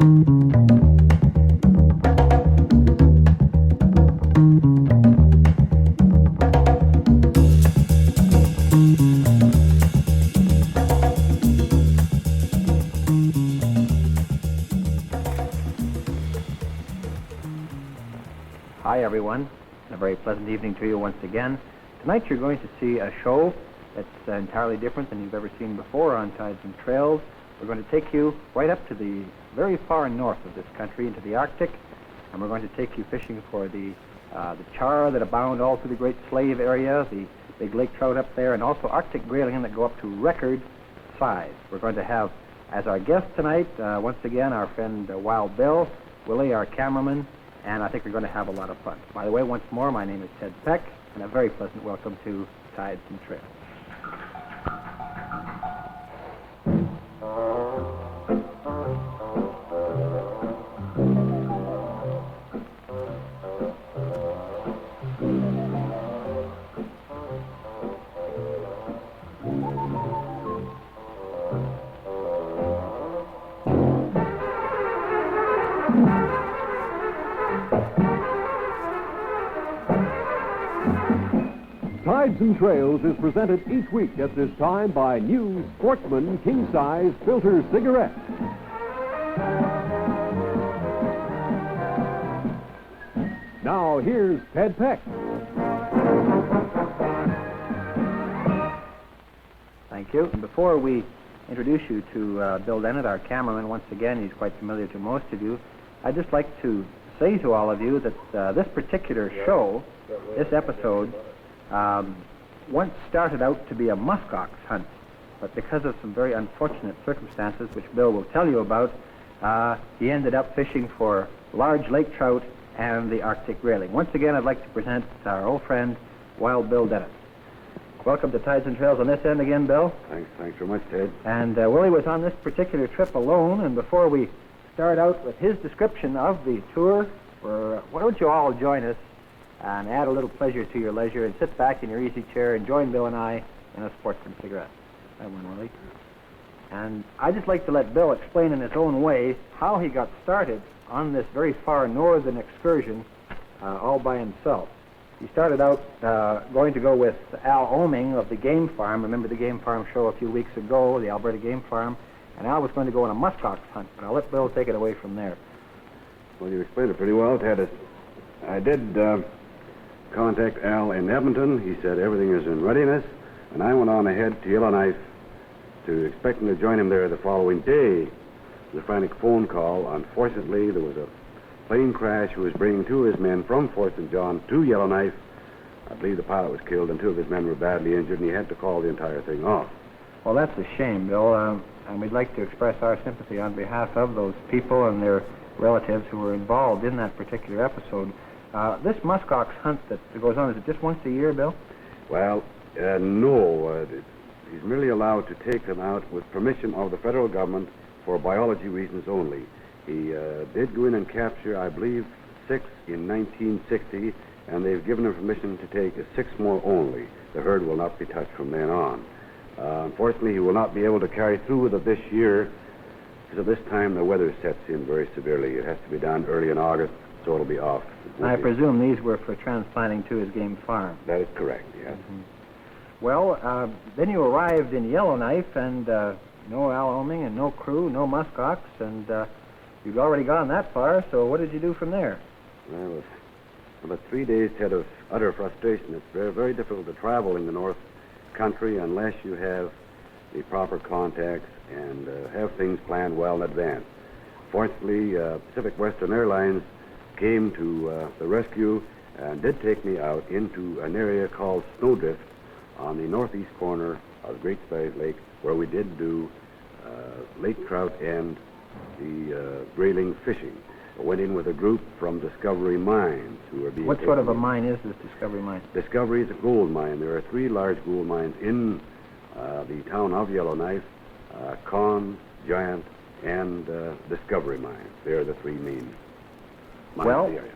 Hi, everyone. A very pleasant evening to you once again. Tonight you're going to see a show that's entirely different than you've ever seen before on Tides and Trails. We're going to take you right up to the very far north of this country, into the Arctic, and we're going to take you fishing for the char that abound all through the Great Slave area, the big lake trout up there, and also Arctic grayling that go up to record size. We're going to have, as our guest tonight, once again, our friend Wild Bill, Willie, our cameraman, and I think we're going to have a lot of fun. By the way, once more, my name is Ted Peck, and a very pleasant welcome to Tides and Trails. Tides and Trails is presented each week at this time by new Sportsman King Size Filter Cigarettes. Now here's Ted Peck. Thank you. And before we introduce you to Bill Dennett, our cameraman, once again, he's quite familiar to most of you, I'd just like to say to all of you that this particular show, this episode, once started out to be a muskox hunt, but because of some very unfortunate circumstances, which Bill will tell you about, he ended up fishing for large lake trout and the Arctic grayling. Once again, I'd like to present our old friend, Wild Bill Dennett. Welcome to Tides and Trails on this end again, Bill. Thanks very much, Ted. And Willie was on this particular trip alone, and before we start out with his description of the tour, why don't you all join us and add a little pleasure to your leisure and sit back in your easy chair and join Bill and I in a sportsman cigarette. That one, Willie. And I'd just like to let Bill explain in his own way how he got started on this very far northern excursion all by himself. He started out going to go with Al Oming of the Game Farm. Remember the Game Farm show a few weeks ago, the Alberta Game Farm? And Al was going to go on a muskox hunt, but I'll let Bill take it away from there. Well, you explained it pretty well, Ted. I did contact Al in Edmonton. He said everything is in readiness, and I went on ahead to Yellowknife expecting to join him there the following day. The frantic phone call. Unfortunately, there was a plane crash who was bringing two of his men from Fort St. John to Yellowknife. I believe the pilot was killed and two of his men were badly injured, and he had to call the entire thing off. Well, that's a shame, Bill, and we'd like to express our sympathy on behalf of those people and their relatives who were involved in that particular episode. This muskox hunt that goes on, is it just once a year, Bill? Well, no. He's merely allowed to take them out with permission of the federal government for biology reasons only. He did go in and capture, I believe, 6 in 1960, and they've given him permission to take 6 more only. The herd will not be touched from then on. Unfortunately, he will not be able to carry through with it this year, because at this time the weather sets in very severely. It has to be done early in August, so it'll be off. I presume these were for transplanting to his game farm. That is correct, yes. Mm-hmm. Well, then you arrived in Yellowknife, and no Al Oming and no crew, no muskox, and you'd already gone that far, so what did you do from there? Well, it was about 3 days, Ted, of utter frustration. It's very, very difficult to travel in the North Country unless you have the proper contacts and have things planned well in advance. Fortunately, Pacific Western Airlines came to the rescue and did take me out into an area called Snowdrift on the northeast corner of Great Slave Lake, where we did do lake trout and the grayling fishing. I went in with a group from Discovery Mines who are being... What sort of a mine is this Discovery Mine? Discovery is a gold mine. There are 3 large gold mines in the town of Yellowknife, Con, Giant, and Discovery Mines. They're the 3 main. mine Well, the area.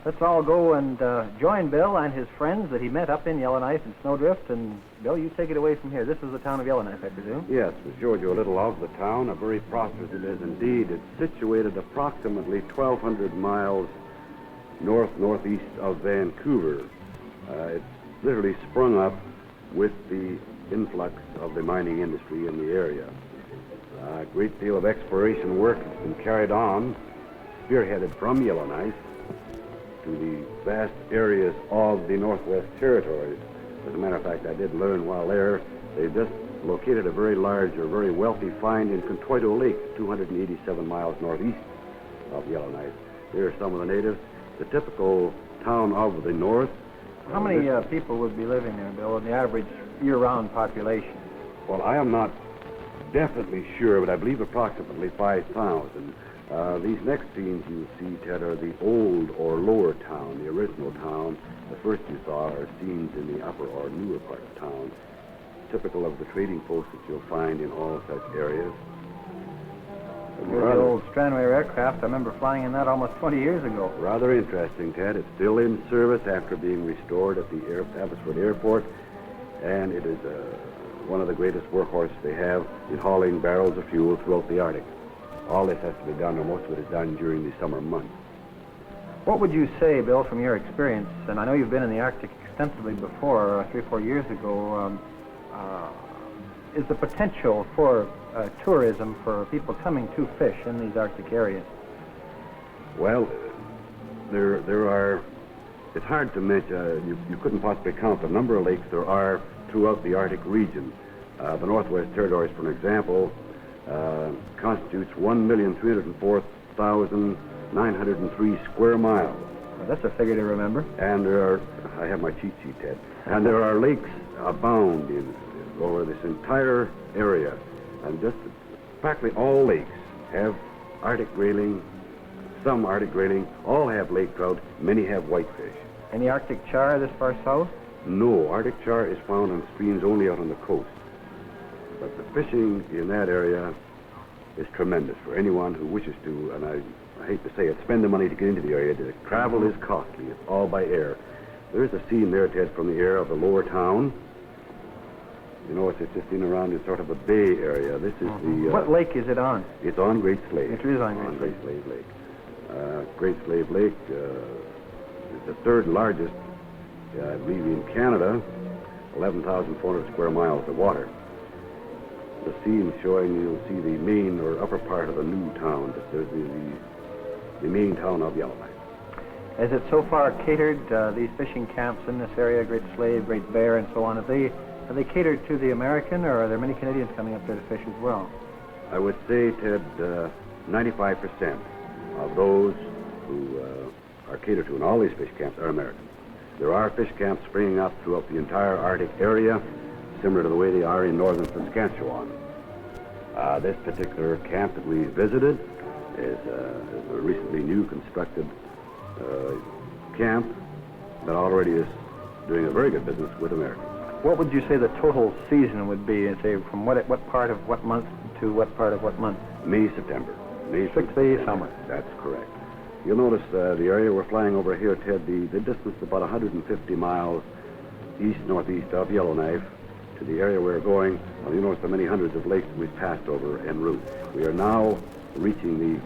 let's all go and join Bill and his friends that he met up in Yellowknife and Snowdrift. And Bill, you take it away from here. This is the town of Yellowknife, I presume. Yes, we showed you a little of the town. A very prosperous it is indeed. It's situated approximately 1,200 miles northeast of Vancouver. It's literally sprung up with the influx of the mining industry in the area. A great deal of exploration work has been carried on, spearheaded from Yellowknife to the vast areas of the Northwest Territories. As a matter of fact, I did learn while there, they just located a very large or very wealthy find in Contoito Lake, 287 miles northeast of Yellowknife. There are some of the natives. The typical town of the north. How many people would be living there, Bill, in the average year-round population? Well, I am not definitely sure, but I believe approximately 5,000. These next scenes you see, Ted, are the old or lower town, the original town. The first you saw are scenes in the upper or newer part of town, typical of the trading posts that you'll find in all such areas. The old Stranway aircraft, I remember flying in that almost 20 years ago. Rather interesting, Ted. It's still in service after being restored at the Abbotsford Airport, and it is one of the greatest workhorses they have in hauling barrels of fuel throughout the Arctic. All this has to be done, or most of it is done during the summer months. What would you say, Bill, from your experience, and I know you've been in the Arctic extensively before, 3 or 4 years ago, is the potential for tourism for people coming to fish in these Arctic areas? Well, there are, it's hard to mention, you couldn't possibly count the number of lakes there are throughout the Arctic region. The Northwest Territories, for an example, constitutes 1,304,903 square miles. Well, that's a figure to remember. And there are, I have my cheat sheet, Ted, and there are lakes abound over this entire area. And just practically all lakes have Arctic grayling, some Arctic grayling, all have lake trout, many have whitefish. Any Arctic char this far south? No, Arctic char is found on streams only out on the coast. But the fishing in that area is tremendous for anyone who wishes to, and I hate to say it, spend the money to get into the area. The travel is costly. It's all by air. There's a scene there, Ted, from the air of the lower town. You know, it's just in around in sort of a bay area. This is the... what lake is it on? It's on Great Slave. It is on Great Slave Lake. Great Slave Lake is the third largest, I believe, in Canada, 11,400 square miles of water. The scene showing, you'll see the main or upper part of the new town. There's the main town of Yellowknife. Has it so far catered these fishing camps in this area, Great Slave, Great Bear, and so on? Are they catered to the American, or are there many Canadians coming up there to fish as well? I would say, Ted, 95% of those who are catered to in all these fish camps are Americans. There are fish camps springing up throughout the entire Arctic area, similar to the way they are in northern Saskatchewan. This particular camp that we visited is a recently new constructed camp that already is doing a very good business with Americans. What would you say the total season would be, say, from what part of what month to what part of what month? May, September. Strictly summer. That's correct. You'll notice the area we're flying over here, Ted, the distance is about 150 miles east-northeast of Yellowknife to the area we're going. Well, you notice the many hundreds of lakes we've passed over en route. We are now reaching the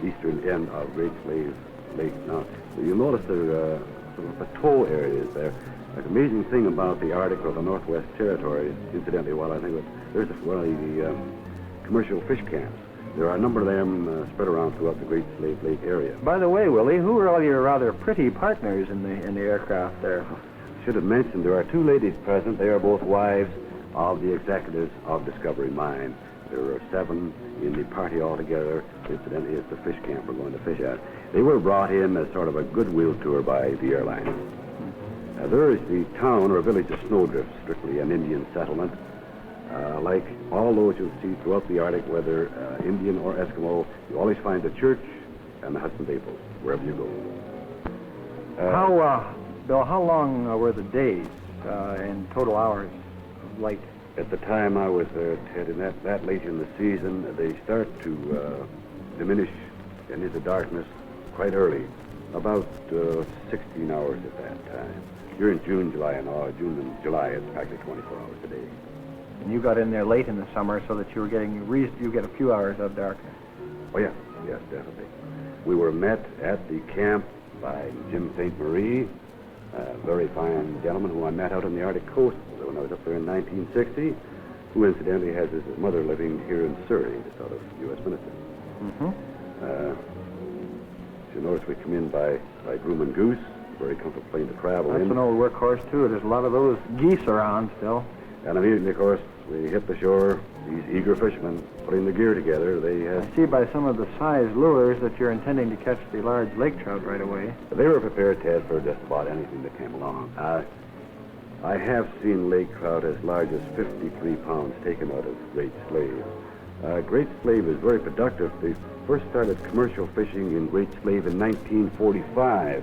eastern end of Great Slave Lake. Now, you'll notice there are sort of plateau areas there. The amazing thing about the Arctic or the Northwest Territories, incidentally, well, I think there's one of the commercial fish camps. There are a number of them spread around throughout the Great Slave Lake area. By the way, Willie, who are all your rather pretty partners in the aircraft there? Should have mentioned there are 2 ladies present. They are both wives of the executives of Discovery Mine. There are 7 in the party altogether. Incidentally, it's the fish camp we're going to fish at. They were brought in as sort of a goodwill tour by the airline. There is the town or village of Snowdrift, strictly an Indian settlement. Like all those you'll see throughout the Arctic, whether Indian or Eskimo, you always find the church and the Hudson Bay Post, wherever you go. Bill, how long were the days in total hours of light? At the time I was there, Ted, and that late in the season, they start to diminish into darkness quite early, about 16 hours at that time. During June, July, June and July, it's practically 24 hours a day. And you got in there late in the summer so that you get a few hours of darkness. Oh, yes, definitely. We were met at the camp by Jim St. Marie, a very fine gentleman who I met out on the Arctic coast when I was up there in 1960, who incidentally has his mother living here in Surrey, just out of U.S. Minister. Mm-hmm. You notice we come in by Groom and Goose, very comfortable plane to travel in. That's an old workhorse, too. There's a lot of those geese around still. And immediately, of course, we hit the shore. These eager fishermen putting the gear together. They had... I see by some of the size lures that you're intending to catch the large lake trout right away. They were prepared, Ted, for just about anything that came along. I have seen lake trout as large as 53 pounds taken out of Great Slave. Great Slave is very productive. They first started commercial fishing in Great Slave in 1945.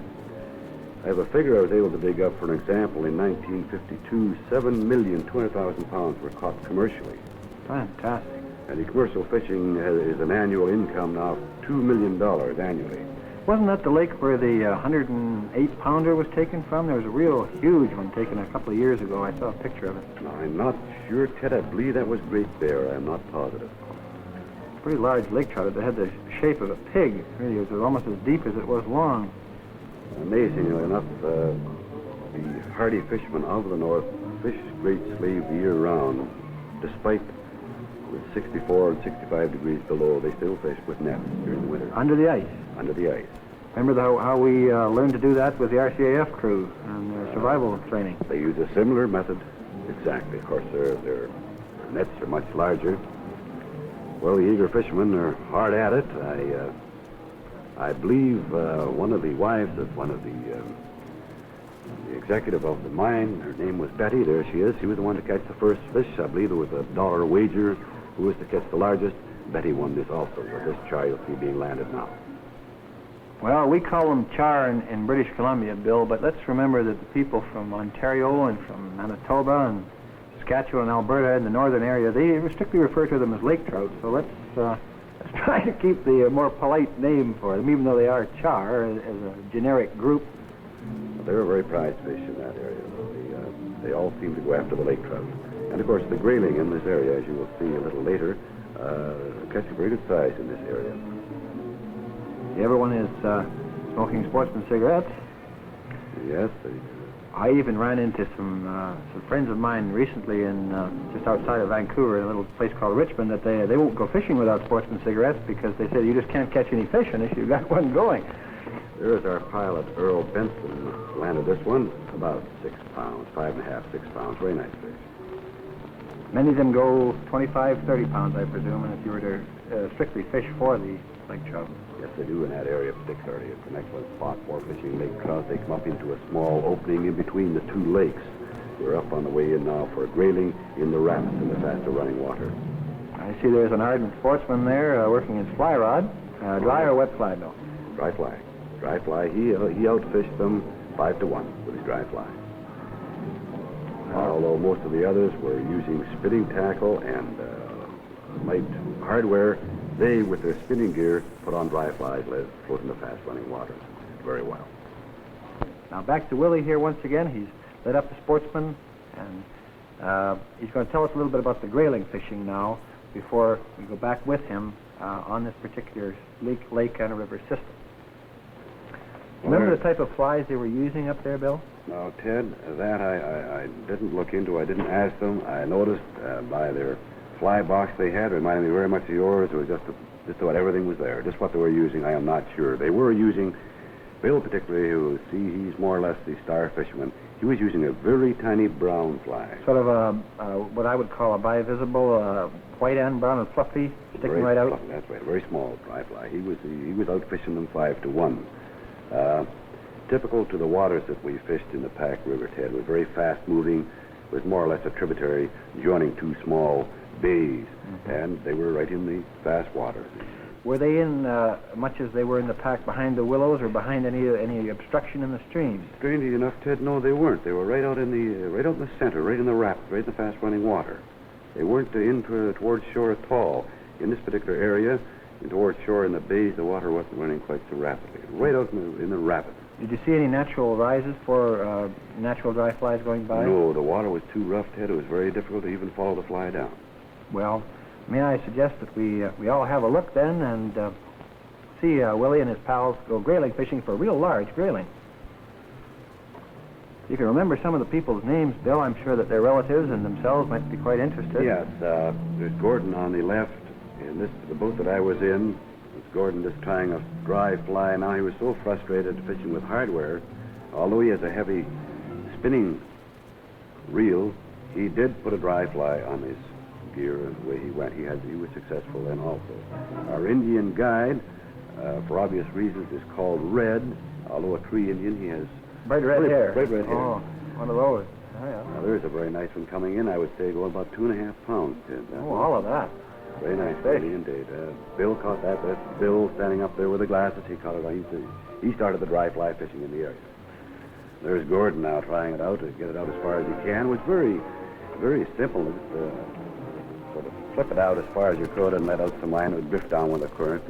I have a figure I was able to dig up. For an example, in 1952, 7,200,000 pounds were caught commercially. Fantastic. And the commercial fishing is an annual income now of $2 million annually. Wasn't that the lake where the 108-pounder was taken from? There was a real huge one taken a couple of years ago. I saw a picture of it. Now, I'm not sure, Ted. I believe that was Great Bear. I'm not positive. Pretty large lake trout. It had the shape of a pig. Really, it was almost as deep as it was long. Amazingly enough, the hardy fishermen of the north fish Great Slave year-round. Despite with 64 and 65 degrees below, they still fish with nets during the winter. Under the ice? Under the ice. Remember how we learned to do that with the RCAF crew and their survival training? They use a similar method. Exactly. Of course, their nets are much larger. Well, the eager fishermen are hard at it. I believe one of the wives of one of the executive of the mine, her name was Betty. There she is. She was the one to catch the first fish. I believe there was a $1 wager who was to catch the largest. Betty won this also. With this char you'll see being landed now. Well, we call them char in British Columbia, Bill, but let's remember that the people from Ontario and from Manitoba and Saskatchewan and Alberta in the northern area, they strictly refer to them as lake trout. So let's try to keep the more polite name for them, even though they are char as a generic group. They were very prized fish in that area. They all seem to go after the lake trout. And, of course, the grayling in this area, as you will see a little later, catch a very good size in this area. Everyone is smoking sportsman cigarettes. Yes. I even ran into some friends of mine recently in just outside of Vancouver in a little place called Richmond that they won't go fishing without sportsman cigarettes because they said you just can't catch any fish unless you've got one going. There's our pilot, Earl Benson, landed this one, about 6 pounds, 5.5, 6 pounds, very nice fish. Many of them go 25, 30 pounds, I presume, and if you were to strictly fish for the lake trout. Yes, they do in that area particularly. It's an excellent spot for fishing lake trout. They come up into a small opening in between the two lakes. We're up on the way in now for a grayling in the rapids in the faster running water. I see there's an ardent sportsman there working his fly rod. Dry or wet fly, Bill? Dry fly. Dry fly. He outfished them 5-1 with his dry fly. Although most of the others were using spinning tackle and light hardware, they, with their spinning gear, put on dry flies, let it float in the fast-running water very well. Now back to Willie here once again. He's led up the sportsman, and he's going to tell us a little bit about the grayling fishing now before we go back with him on this particular lake and a river system. Remember the type of flies they were using up there, Bill? No, Ted, that I didn't look into. I didn't ask them. I noticed by their fly box they had, reminded me very much of yours. It was just about everything was there. Just what they were using, I am not sure. They were using, Bill particularly, who, he's more or less the star fisherman. He was using a very tiny brown fly. Sort of what I would call a bivisible, white and brown and fluffy, sticking right out. Fluffy, that's right, a very small dry fly. He was out fishing them 5-1. Typical to the waters that we fished in the Pack River, Ted, was very fast-moving, was more or less a tributary joining two small bays, and they were right in the fast waters. Were they in much as they were in the pack behind the willows or behind any obstruction in the stream? Strangely enough, Ted, no, they weren't. They were right out in the center, right in the rapids, right in the fast-running water. They weren't in towards shore at all. In this particular area, And towards shore in the bays, the water wasn't running quite so rapidly. Right out in the rapids. Did you see any natural rises for natural dry flies going by? No, the water was too rough, Ted. It was very difficult to even follow the fly down. Well, may I suggest that we all have a look then and see Willie and his pals go grayling fishing for a real large grayling. You can remember some of the people's names, Bill. I'm sure that their relatives and themselves might be quite interested. Yes, there's Gordon on the left, and this the boat that I was in. It's Gordon just trying a dry fly. Now he was so frustrated fishing with hardware, although he has a heavy spinning reel, he did put a dry fly on his gear, and the way he went, he was successful then also. Our Indian guide, for obvious reasons, is called Red, although a Cree Indian, he has bright red hair. Bright red hair. Oh, one of those. Oh, yeah. Now, there's a very nice one coming in, I would say, going about 2.5 pounds. Ted. All of that. Very nice, really, indeed. Bill caught that. That's Bill standing up there with the glasses. He caught it. He started the dry fly fishing in the area. There's Gordon now trying it out to get it out as far as he can. It was very, very simple. Sort of flip it out as far as you could and let out some line. It would drift down with the current.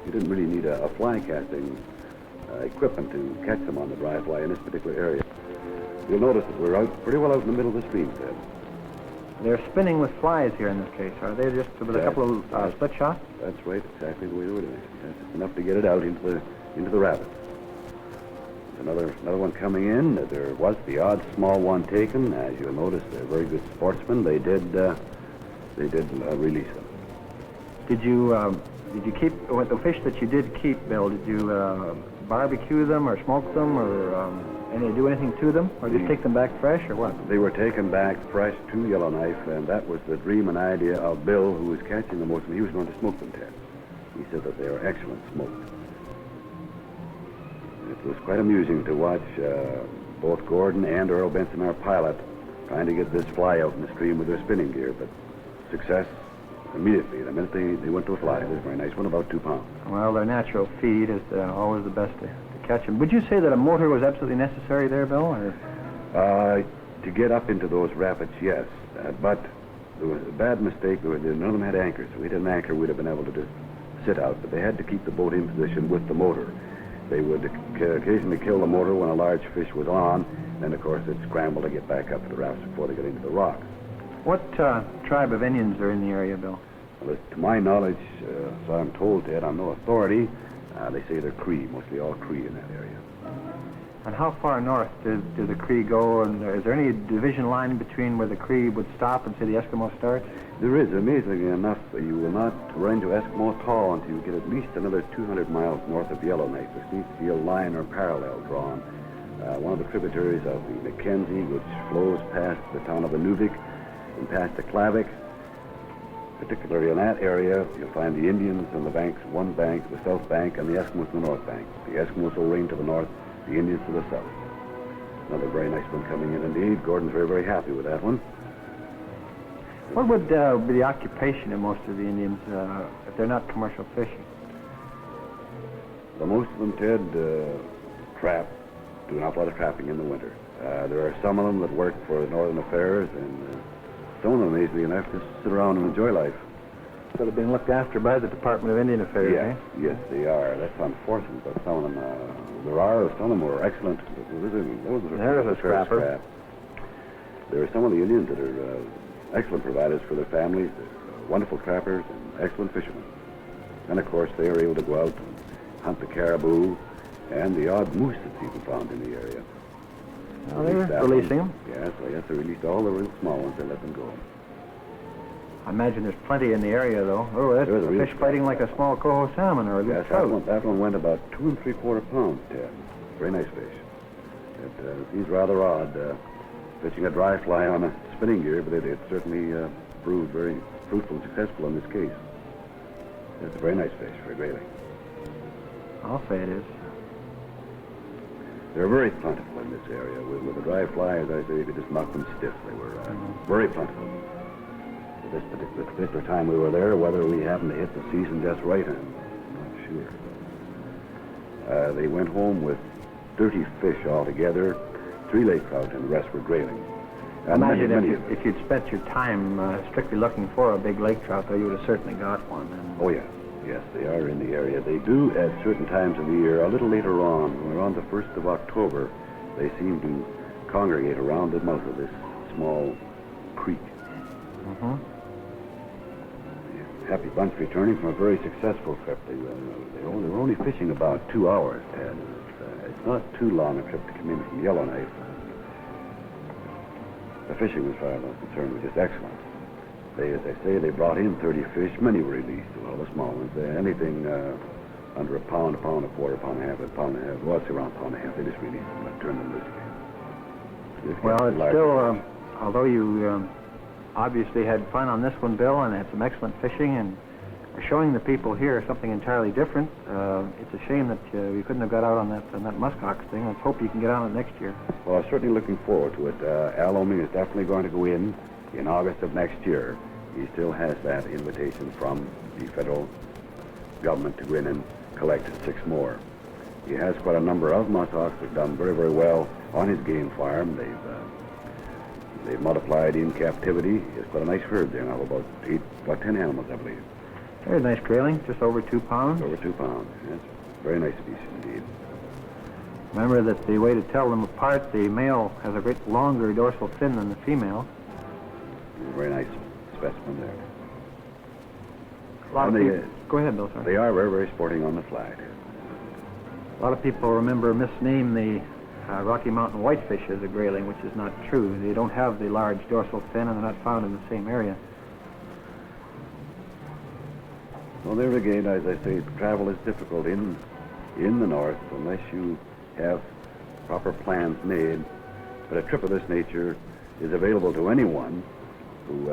You didn't really need a fly casting equipment to catch them on the dry fly in this particular area. You'll notice that we're pretty well out in the middle of the stream, Ted. They're spinning with flies here in this case, are they? Just with a couple of split shots? That's right, exactly the way they were doing it. That's just enough to get it out into the rapids. There's another one coming in. There was the odd small one taken. As you'll notice, they're very good sportsmen. They did release them. Did you keep the fish that you did keep, Bill? Did you barbecue them or smoke them or do anything to them, or just take them back fresh, or what? They were taken back fresh to Yellowknife, and that was the dream and idea of Bill, who was catching them most of them. He was going to smoke them, Ted. He said that they were excellent smoked. It was quite amusing to watch both Gordon and Earl Benson, our pilot, trying to get this fly out in the stream with their spinning gear, but success immediately. The minute they went to a fly, it was a very nice one, about 2 pounds. Well, their natural feed is always the best to catch them. Would you say that a motor was absolutely necessary there, Bill? Or? To get up into those rapids, yes, but there was a bad mistake. None of them had anchors. If we had an anchor, we'd have been able to just sit out, but they had to keep the boat in position with the motor. They would occasionally kill the motor when a large fish was on, and of course they'd scramble to get back up to the rafts before they got into the rocks. What tribe of Indians are in the area, Bill? Well, to my knowledge, so I'm told, Ted, I'm no authority, they say they're Cree, mostly all Cree in that area. And how far north do the Cree go, and is there any division line between where the Cree would stop and say the Eskimo starts? There is. Amazingly enough, you will not run into Eskimo at all until you get at least another 200 miles north of Yellowknife. There seems to be a line or parallel drawn. One of the tributaries of the Mackenzie, which flows past the town of Inuvik and past the Klavik. Particularly in that area, you'll find the Indians on the banks, one bank, the south bank, and the Eskimos on the north bank. The Eskimos will reign to the north, the Indians to the south. Another very nice one coming in indeed. Gordon's very, very happy with that one. What would be the occupation of most of the Indians if they're not commercial fishing? Well, most of them, Ted, trap, do an awful lot of trapping in the winter. There are some of them that work for Northern Affairs, and some of them, amazingly enough, just sit around and enjoy life. Sort of being looked after by the Department of Indian Affairs, yes, Yes, they are. That's unfortunate, but some of them, some of them were excellent. There's a scrapper. There are some of the Indians that are excellent providers for their families. They're wonderful trappers and excellent fishermen. And, of course, they are able to go out and hunt the caribou and the odd moose that's even found in the area. Well, they're releasing them. Yes, I guess they released all the real small ones. They let them go. I imagine there's plenty in the area, though. Oh, that's a fish fighting like a small coho salmon or a little trout. That one went about 2 3/4 pounds, Ted. Very nice fish. It seems rather odd fishing a dry fly on a spinning gear, but it certainly proved very fruitful and successful in this case. It's a very nice fish for a grayling. I'll say it is. They're very plentiful in this area. With the dry fly, as I say, you could just knock them stiff. They were very plentiful. At this particular time we were there, whether we happened to hit the season just right, I'm not sure. They went home with 30 fish altogether, 3 lake trout, and the rest were grayling. Imagine if you'd spent your time strictly looking for a big lake trout, though, you would have certainly got one. Oh, yeah. Yeah, Yes, they are in the area. They do at certain times of the year. A little later on, when we're on the 1st of October, they seem to congregate around the mouth of this small creek. Mm-hmm. Happy bunch returning from a very successful trip. They were only fishing about 2 hours, and it's not too long a trip to come in from Yellowknife. The fishing, as far as I'm concerned, was just excellent. As I say, they brought in 30 fish. Many were released, well, the small ones. Anything under a pound, a quarter, pound and a half, well, it's around a pound and a half. They just released them and turned them loose again. Well, it's still, although you obviously had fun on this one, Bill, and had some excellent fishing, and showing the people here something entirely different. It's a shame that you couldn't have got out on that muskox thing. Let's hope you can get on it next year. Well, I'm certainly looking forward to it. Al Oming is definitely going to go in August of next year. He still has that invitation from the federal government to go in and collect 6 more. He has quite a number of muskox that have done very, very well on his game farm. They've multiplied in captivity. He has quite a nice herd there now, about 10 animals, I believe. Very nice grayling, just over 2 pounds. Over 2 pounds. Yes, very nice species indeed. Remember that the way to tell them apart, the male has a great longer dorsal fin than the female. Very nice specimen there. A lot of people, go ahead, Bill, sorry. They are very, very sporting on the fly. A lot of people misname the Rocky Mountain whitefish as a grayling, which is not true. They don't have the large dorsal fin, and they're not found in the same area. Well, there again, as I say, travel is difficult in the north unless you have proper plans made. But a trip of this nature is available to anyone who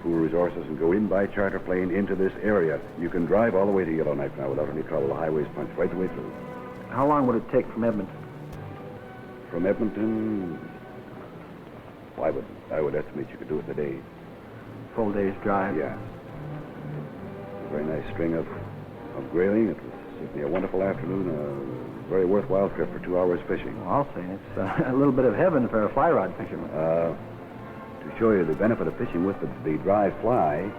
pool resources and go in by charter plane into this area. You can drive all the way to Yellowknife now without any trouble. The highway's punched right the way through. How long would it take from Edmonton? From Edmonton, well, I would estimate you could do it in a day. Full day's drive. Yeah. A very nice string of grayling. It was certainly a wonderful afternoon, a very worthwhile trip for 2 hours fishing. Well, I'll say it's a little bit of heaven for a fly rod fisherman. To show you the benefit of fishing with the dry fly,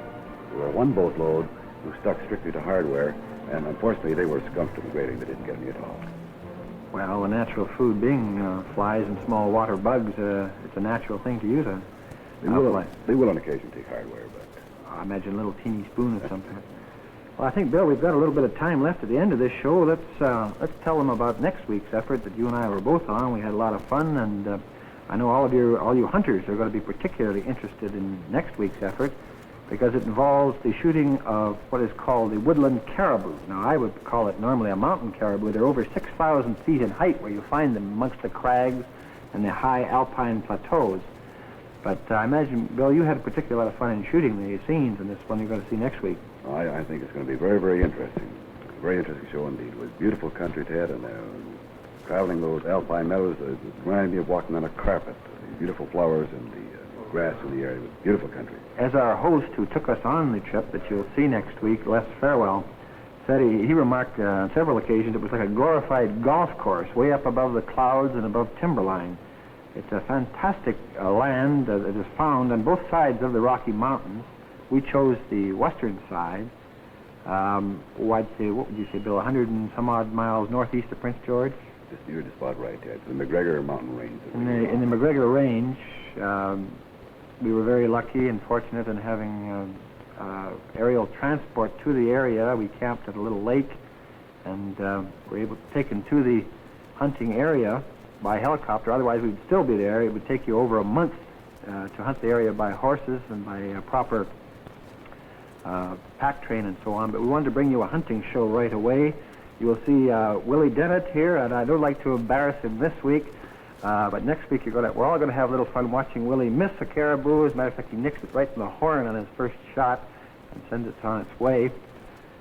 there were 1 boatload who stuck strictly to hardware, and unfortunately they were skunked to the grayling. They didn't get any at all. Well, the natural food being flies and small water bugs, it's a natural thing to use a fly. They will on occasion take hardware, but I imagine a little teeny spoon of some kind. Well, I think, Bill, we've got a little bit of time left at the end of this show. Let's tell them about next week's effort that you and I were both on. We had a lot of fun, and I know all you hunters are going to be particularly interested in next week's effort because it involves the shooting of what is called the woodland caribou. Now, I would call it normally a mountain caribou. They're over 6,000 feet in height where you find them amongst the crags and the high alpine plateaus. But I imagine, Bill, you had a particular lot of fun in shooting the scenes in this one you're going to see next week. I think it's going to be very, very interesting. A very interesting show indeed. With beautiful country, Ted, and traveling those alpine meadows, it reminded me of walking on a carpet. The beautiful flowers and the grass in the area. It was beautiful country. As our host who took us on the trip that you'll see next week, Les Farewell, said he remarked on several occasions it was like a glorified golf course way up above the clouds and above timberline. It's a fantastic land that is found on both sides of the Rocky Mountains. We chose the western side. What would you say, Bill, 100 and some odd miles northeast of Prince George? You're just about right, Ted. The McGregor Mountain Range. In the McGregor Range, we were very lucky and fortunate in having aerial transport to the area. We camped at a little lake and were able to take him to the hunting area by helicopter. Otherwise, we'd still be there. It would take you over a month to hunt the area by horses and by proper pack train and so on. But we wanted to bring you a hunting show right away. You will see Willie Dennett here, and I don't like to embarrass him this week, but next week we're all going to have a little fun watching Willie miss a caribou. As a matter of fact, he nicks it right in the horn on his first shot and sends it on its way.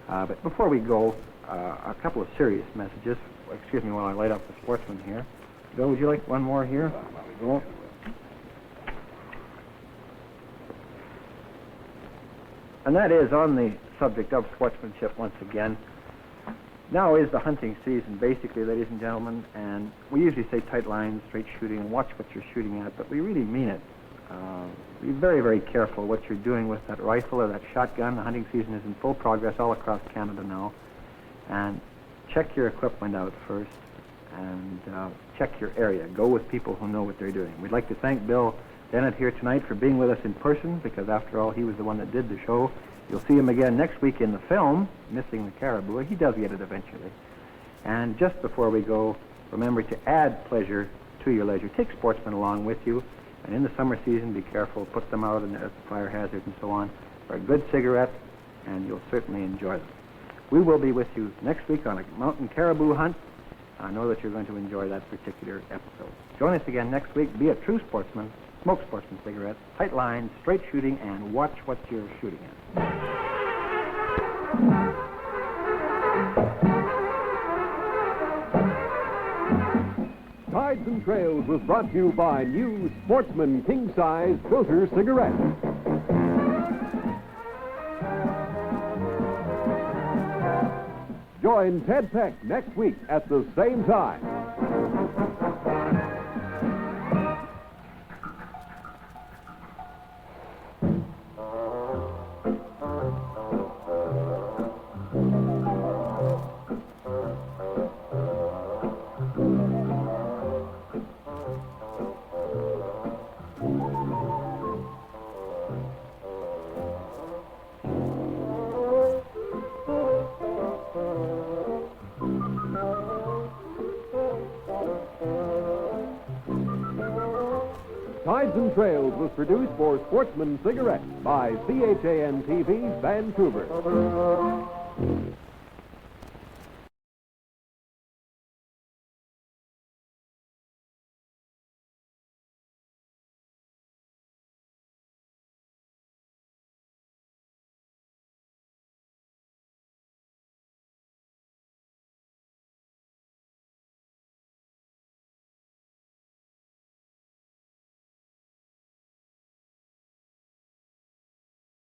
But before we go, a couple of serious messages. Excuse me while I light up the sportsman here. Bill, would you like one more here? Go. And that is on the subject of sportsmanship once again. Now is the hunting season, basically, ladies and gentlemen, and we usually say tight lines, straight shooting, and watch what you're shooting at, but we really mean it. Be very, very careful what you're doing with that rifle or that shotgun. The hunting season is in full progress all across Canada now. And check your equipment out first, and check your area. Go with people who know what they're doing. We'd like to thank Bill Dennett here tonight for being with us in person, because after all, he was the one that did the show. You'll see him again next week in the film, Missing the Caribou. He does get it eventually. And just before we go, remember to add pleasure to your leisure. Take sportsmen along with you. And in the summer season, be careful. Put them out as a fire hazard and so on for a good cigarette, and you'll certainly enjoy them. We will be with you next week on a mountain caribou hunt. I know that you're going to enjoy that particular episode. Join us again next week. Be a true sportsman. Smoke sportsman cigarettes, tight lines, straight shooting, and watch what you're shooting at. Tides and Trails was brought to you by new Sportsman King Size Filter Cigarettes. Join Ted Peck next week at the same time. Tides and Trails was produced for Sportsman Cigarettes by CHAN-TV, Vancouver.